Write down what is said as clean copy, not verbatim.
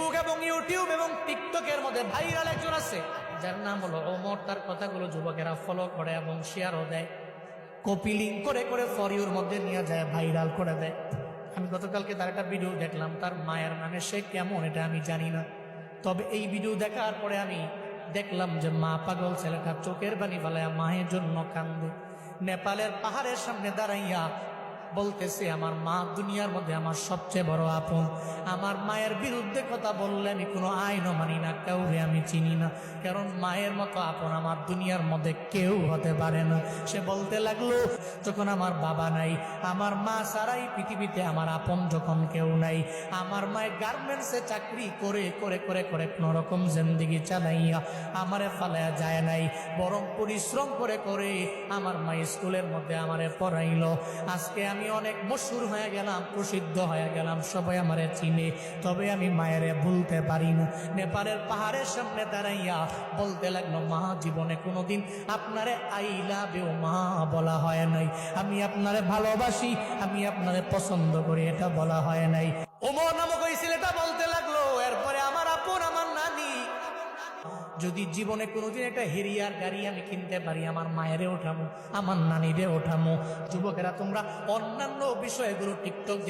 Facebook এবং YouTube এবং টিকটকের মধ্যে ভাইরাল একজন আছে যার নাম হলো ওমর। তার কথাগুলো যুবকেরা ফলো করে এবং শেয়ারও দেয়, কপি লিঙ্ক করে করে ফর ইউর মধ্যে নিয়ে যায়, ভাইরাল করে দেয়। আমি গতকালকে তার একটা ভিডিও দেখলাম, তার মায়ের নামে সে কেমন এটা আমি জানি না, তবে এই ভিডিও দেখার পরে আমি দেখলাম যে মা পাগল ছেলেটা চোখের পানি ফেলাইয়া মায়ের জন্য কান্দে। নেপালের পাহাড়ের সামনে দাঁড়াইয়া বলতেছে, আমার মা দুনিয়ার মধ্যে আমার সবচেয়ে বড় আপন। আমার মায়ের বিরুদ্ধে কথা বললে আমি কোনো আইনও মানি না, কাউরে আমি চিনি না, কারণ মায়ের মতো আপন আমার দুনিয়ার মধ্যে কেউ হতে পারে না। সে বলতে লাগলো, যখন আমার বাবা নাই, আমার মা ছাড়াই পৃথিবীতে আমার আপন যখন কেউ নাই, আমার মায়ের গার্মেন্টসে চাকরি করে করে করে করে কোনো রকম জিন্দেগি চালাইয়া আমারে ফালাইয়া যায় নাই, বরং পরিশ্রম করে করে আমার মা স্কুলের মধ্যে আমারে পড়াইলো। আজকে আমি অনেক মশহুর হয়ে গেলাম, প্রসিদ্ধ হয়ে গেলাম, সবাই আমারে চিনে, তবে আমি মায়েরে ভুলতে পারি না। নেপালের পাহাড়ের সামনে দাঁড়াইয়া বলতে লাগলো, মা জীবনে কোনোদিন আপনারে আই লাভ ইউ মা বলা হয় নাই, আমি আপনারে ভালোবাসি, আমি আপনারে পছন্দ করি, এটা বলা হয় নাই। ওমর নামক ওই ছেলেটা বলতে লাগলো, এরপরে আমার আপন আমার নানি, যদি জীবনে কোনোদিন একটা হেরিয়ার গাড়ি আমি কিনতে পারি, আমার মায়েরে ওঠামো, আমার নানিরে ওঠামো। যুবকেরা তোমরা অন্যান্য বিষয়গুলো টিকটক